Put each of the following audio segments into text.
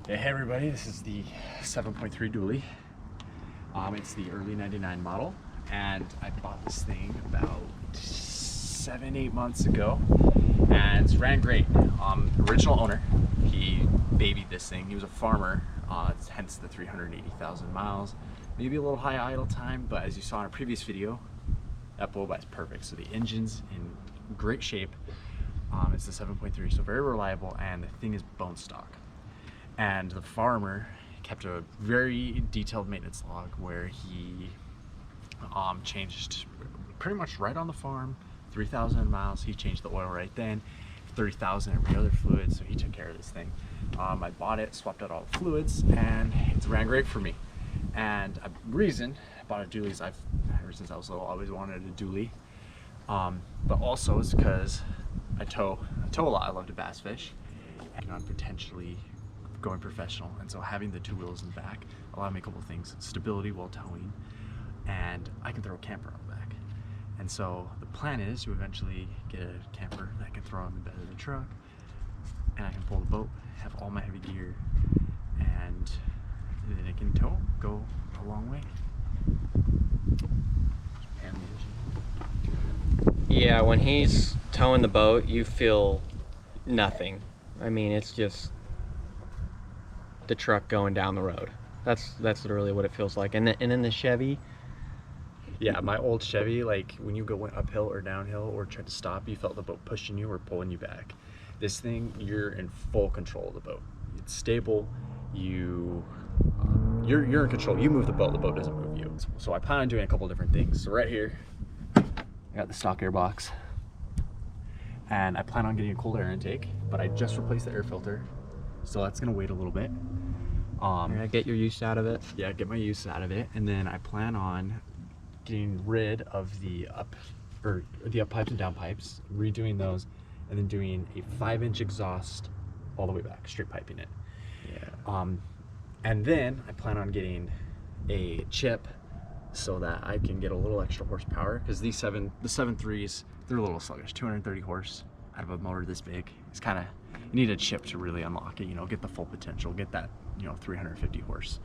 Hey everybody, this is the 7.3 Dually. It's the early 99 model, and I bought this thing about 7-8 months ago, and it's ran great. Original owner, he babied this thing. He was a farmer, hence the 380,000 miles. Maybe a little high idle time, but as you saw in a previous video, that blow-by is perfect. So the engine's in great shape. It's the 7.3, so very reliable, and the thing is bone stock. And the farmer kept a very detailed maintenance log where he changed pretty much right on the farm, 3,000 miles. He changed the oil right then, 30,000 every other fluid, so he took care of this thing. I bought it, swapped out all the fluids, and it's ran great for me. And a reason I bought a dually is ever since I was little, always wanted a dually. But also it's because I tow a lot. I love to bass fish, and I'm potentially going professional, and so having the two wheels in the back allowed me a couple of things: stability while towing, and I can throw a camper on the back. And so the plan is to eventually get a camper that I can throw on the bed of the truck, and I can pull the boat, have all my heavy gear, and then it can tow, go a long way. Yeah, when he's towing the boat, you feel nothing. I mean, it's just the truck going down the road. That's literally what it feels like. And in the Chevy, yeah, my old Chevy, like when you go uphill or downhill or tried to stop, you felt the boat pushing you or pulling you back. This thing, you're in full control of the boat. It's stable. You're in control. You move the boat doesn't move you. So I plan on doing a couple different things. So right here, I got the stock air box, and I plan on getting a cold air intake, but I just replaced the air filter, so that's gonna wait a little bit. get your use out of it. Yeah, get my use out of it, and then I plan on getting rid of the up pipes and down pipes, redoing those, and then doing a 5-inch exhaust all the way back, straight piping it. Yeah. And then I plan on getting a chip so that I can get a little extra horsepower, because the 7.3s, they're a little sluggish. 230 horse out of a motor this big. It's kind of, you need a chip to really unlock it, get the full potential, get that 350 horse.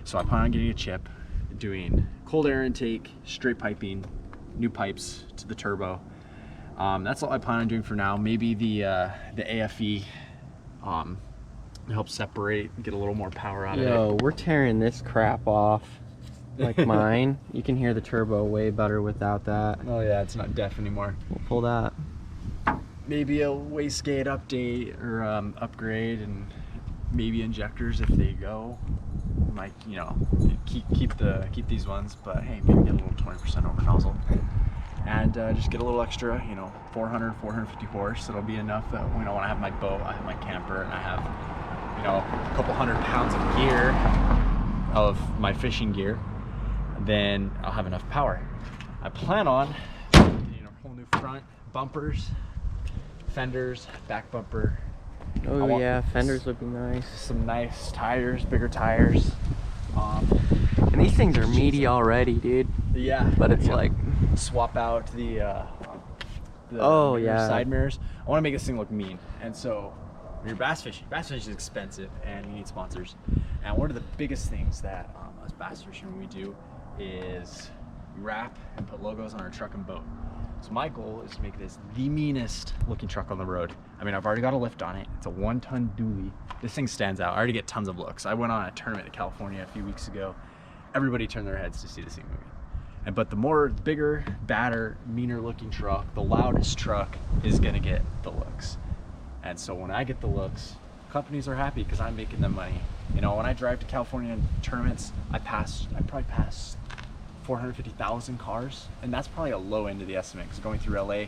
So I plan on getting a chip, doing cold air intake, straight piping, new pipes to the turbo. That's all I plan on doing for now. Maybe the AFE help separate, get a little more power out of it. Yo, we're tearing this crap off. Like mine. You can hear the turbo way better without that. Oh yeah, it's not deaf anymore. We'll pull that. Maybe a wastegate update or upgrade, and maybe injectors if they go. Might keep these ones, but hey, maybe get a little 20% over nozzle, and just get a little extra, 450 horse. It'll be enough that when I have my boat, I have my camper, and I have a couple 100 pounds of gear, of my fishing gear, then I'll have enough power. I plan on getting a whole new front, bumpers, fenders, back bumper. Oh yeah, fenders would be nice. Some nice tires, bigger tires. And these things are meaty already, dude. Yeah. But it's like, swap out the side mirrors. I want to make this thing look mean. And so when you're bass fishing is expensive, and you need sponsors. And one of the biggest things that us bass fishermen we do is we wrap and put logos on our truck and boat. So my goal is to make this the meanest looking truck on the road. I mean, I've already got a lift on it. It's a 1-ton dually. This thing stands out. I already get tons of looks. I went on a tournament in California a few weeks ago. Everybody turned their heads to see this thing moving. But the bigger, badder, meaner looking truck, the loudest truck is gonna get the looks. And so when I get the looks, companies are happy because I'm making them money. When I drive to California tournaments, I probably pass 450,000 cars, and that's probably a low end of the estimate, because going through LA,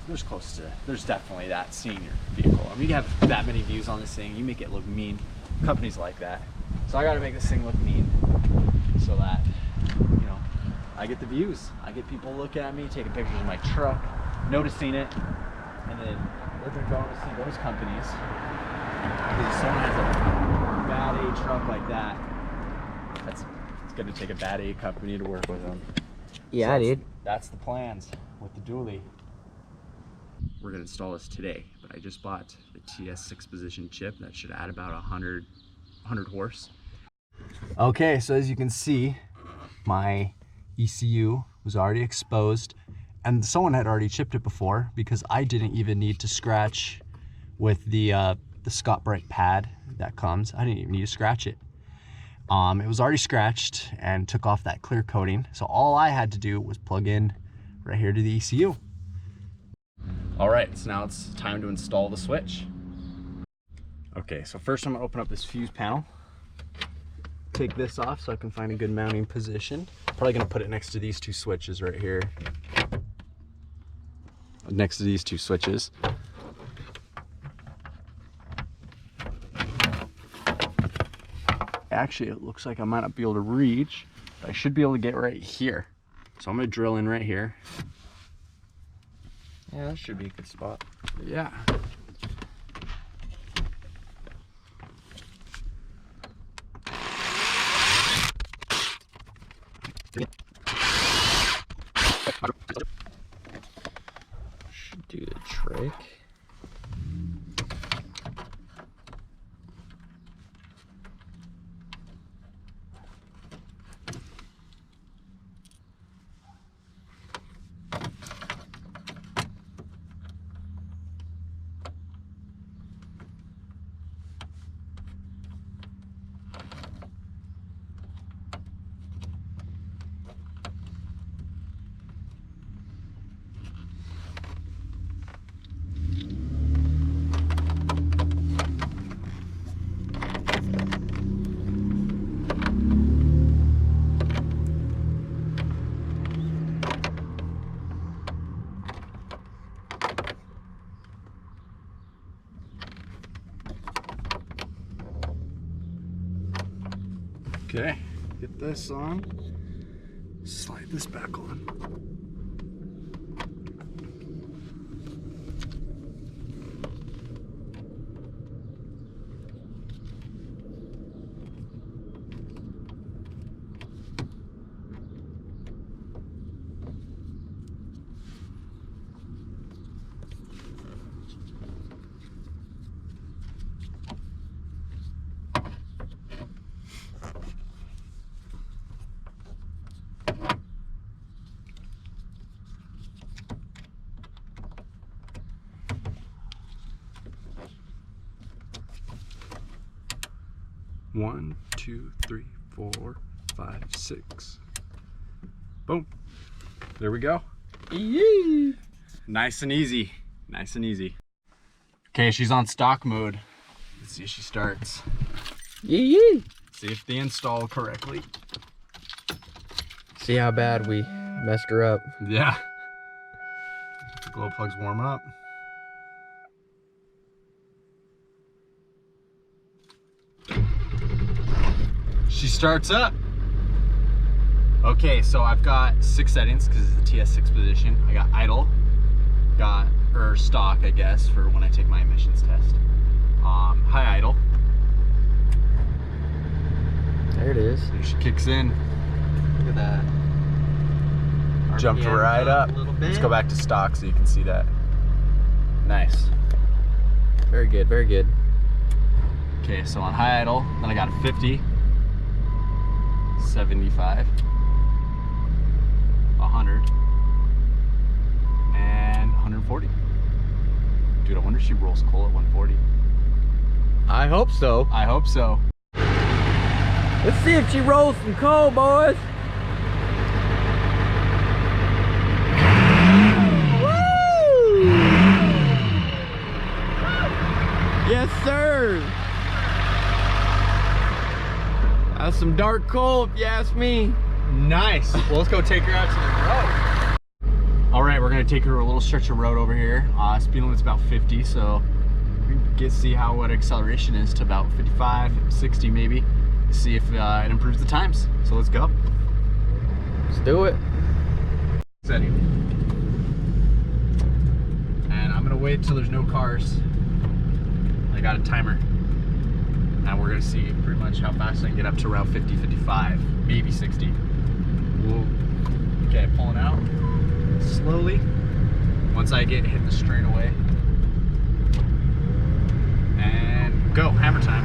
there's definitely that seeing your vehicle. I mean, you have that many views on this thing, you make it look mean. Companies like that. So I gotta make this thing look mean so that, I get the views. I get people looking at me, taking pictures of my truck, noticing it, and then they're going to see those companies. Because if someone has a bad A truck like that, it's going to take a bad A company to work with them. Yeah, So dude. That's the plans with the dually. We're going to install this today. but I just bought the TS6 position chip that should add about 100 horse. Okay, so as you can see, my ECU was already exposed, and someone had already chipped it before because I didn't even need to scratch with the Scott Bright pad that comes. I didn't even need to scratch it. It was already scratched and took off that clear coating, so all I had to do was plug in right here to the ECU. All right, so now it's time to install the switch. Okay, so first I'm gonna open up this fuse panel. Take this off so I can find a good mounting position. Probably gonna put it next to these two switches right here. Next to these two switches. Actually, it looks like I might not be able to reach, but I should be able to get right here. So I'm gonna drill in right here. Yeah, that should be a good spot. Yeah. Should do the trick. Okay, get this on, slide this back on. One, two, three, 4, 5, 6. Boom. There we go. Yee! Nice and easy. Nice and easy. Okay, she's on stock mode. Let's see if she starts. Yee! See if they install correctly. See how bad we messed her up. Yeah. The glow plugs warm up. She starts up. Okay, so I've got 6 settings because it's a TS6 position. I got idle, or stock, I guess, for when I take my emissions test. High idle. There it is. There she kicks in. Look at that. Jumped RPM right up. A little bit. Let's go back to stock so you can see that. Nice. Very good, very good. Okay, so on high idle, then I got a 50, 75, 100, and 140. Dude, I wonder if she rolls coal at 140. I hope so. I hope so. Let's see if she rolls some coal, boys. Woo! Yes, sir. That's some dark coal, if you ask me. Nice. Well, let's go take her out to the road. All right, we're gonna take her to a little stretch of road over here. Speed limit's about 50, so we can see what acceleration is to about 55, 60 maybe. See if it improves the times. So let's go. Let's do it. Setting. And I'm gonna wait till there's no cars. I got a timer. And we're gonna see pretty much how fast I can get up to around 50, 55, maybe 60. Whoa. Okay, pulling out slowly. Once I hit the straightaway. go, hammer time.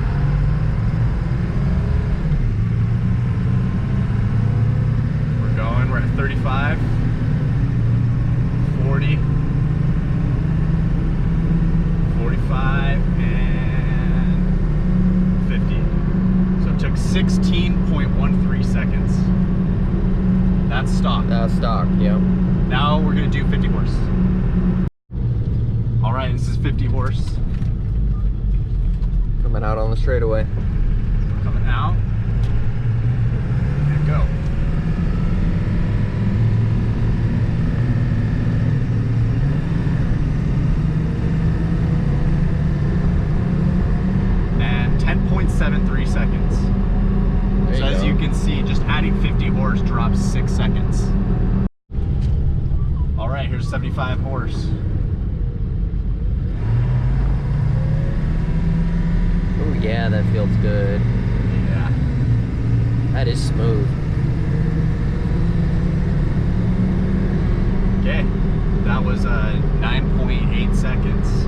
We're going, we're at 35, 40, 45, and 50. So it took 16.13 seconds. That's stock. That's stock, yep. Now we're gonna do 50 horse. All right, this is 50 horse. Coming out on the straightaway. Coming out. And go. And 10.73 seconds. So as you can see, just adding 50 horse drops 6 seconds. All right, here's 75 horse. Oh yeah, that feels good. Yeah. That is smooth. Okay, that was 9.8 seconds.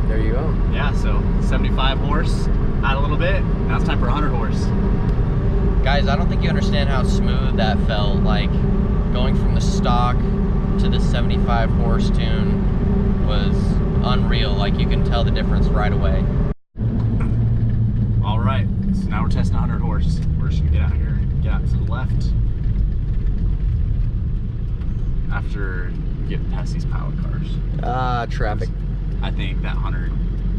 There you go. Yeah, so 75 horse, add a little bit. Now it's time for 100 horse. Guys, I don't think you understand how smooth that felt. Like, going from the stock to the 75 horse tune was unreal. Like, you can tell the difference right away. All right, so now we're testing 100 horse. We're just gonna get out here, get out to the left. After we get past these pilot cars. Ah, traffic. I think that 100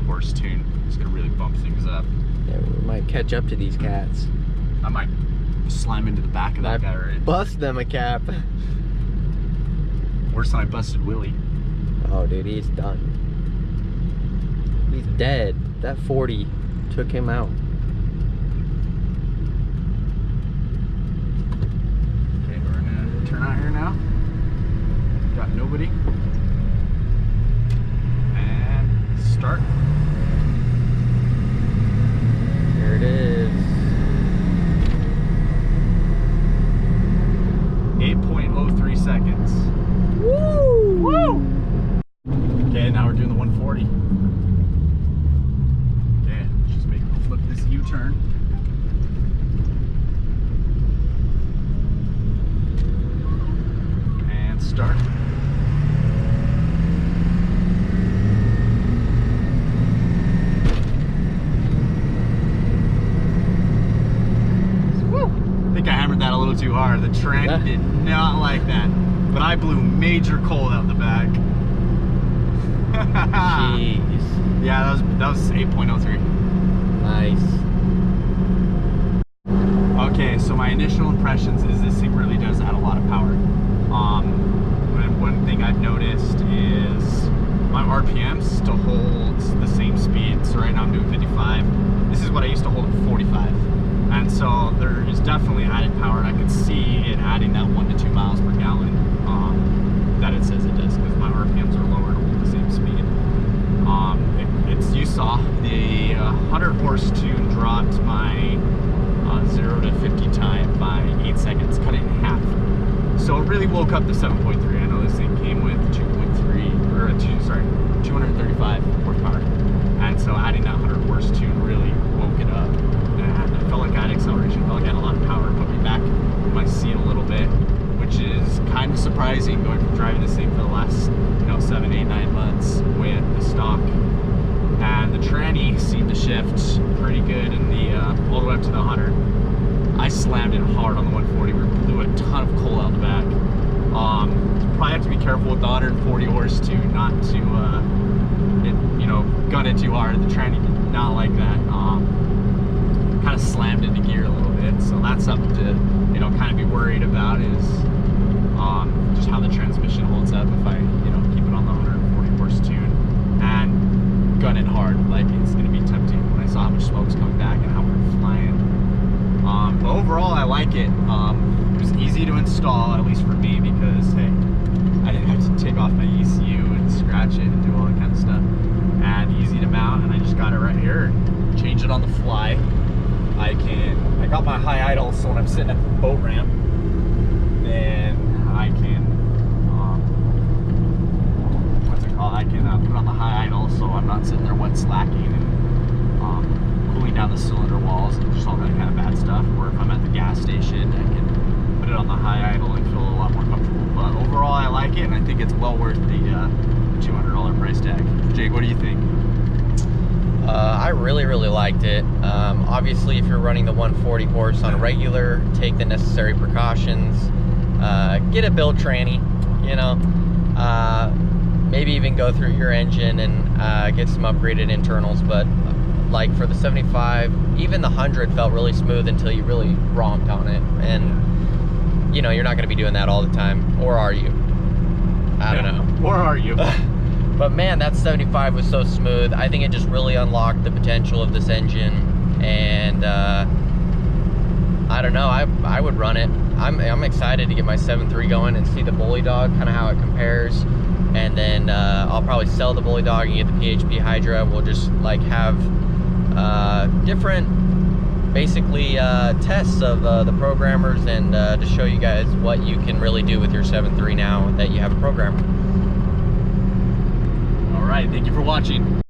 horse tune is gonna really bump things up. Yeah, we might catch up to these cats. I might slam into the back of that guy right. Bust them a cap. Worse than I busted Willie. Oh, dude, he's done. He's dead. That 40 took him out. Okay, we're gonna turn out here now. Got nobody. And start. There it is. 8.03 seconds. Woo! Woo! Okay, now we're doing the 140. Okay, just flip this U-turn. And start. Woo! I think I hammered that a little too hard. The Tranny did not like that. But I blew major coal out the back. Jeez. Yeah, that was 8.03. Nice. Okay, so my initial impressions is this thing really does add a lot of power. And one thing I've noticed is my RPM still holds the same speed. So right now I'm doing 55. This is what I used to hold at 45. And so there is definitely added power, and I could see it adding that 1 to 2 miles per gallon that it says it does, because my RPMs are lower to hold the same speed. You saw the 100 horse tune dropped my 0 to 50 time by 8 seconds, cut it in half. So it really woke up the 7.3. I know this thing came with 235 horsepower, and so adding that 100 horse tune really woke it up. And I felt like I had acceleration, felt like I had a lot of power, put me back in my seat a little bit, which is kind of surprising going from driving this thing for the last 7, 8, 9 months with the stock. And the Tranny seemed to shift pretty good in the all the way up to the 100. I slammed it hard on the 140. We blew a ton of coal out the back. Probably have to be careful with the 140 horse too, not to gun it too hard. The Tranny did not like that. Kind of slammed into gear a little bit, so that's something to kind of be worried about, is just how the transmission holds up if I keep it on the 140 horse tune and gun it hard. Like, it's going to be tempting when I saw how much smoke's coming back and how we're flying. But overall, I like it. It was easy to install, at least for me, because hey, I didn't have to take off my ECU and scratch it and do all that kind of stuff. And easy to mount, and I just got it right here and change it on the fly. I got my high idle, so when I'm sitting at the boat ramp, then I can what's it called? I can put it on the high idle, so I'm not sitting there wet slacking and down the cylinder walls and just all that kind of bad stuff. Or if I'm at the gas station, I can put it on the high idle and feel a lot more comfortable. But overall, I like it, and I think it's well worth the $200 price tag. Jake, what do you think? I really liked it. Obviously, if you're running the 140 horse on a regular, take the necessary precautions. Get a build tranny, you know. Maybe even go through your engine and get some upgraded internals. But like for the 75, even the 100 felt really smooth until you really romped on it. And you know, you're not going to be doing that all the time, or are you? I don't know. Or are you? But man, that 75 was so smooth. I think it just really unlocked the potential of this engine, and I don't know, I would run it. I'm excited to get my 7.3 going and see the Bully Dog, kind of how it compares, and then I'll probably sell the Bully Dog and get the PHP Hydra. We'll just like have different, basically tests of the programmers, and to show you guys what you can really do with your 7.3 now that you have a programmer. All right, thank you for watching.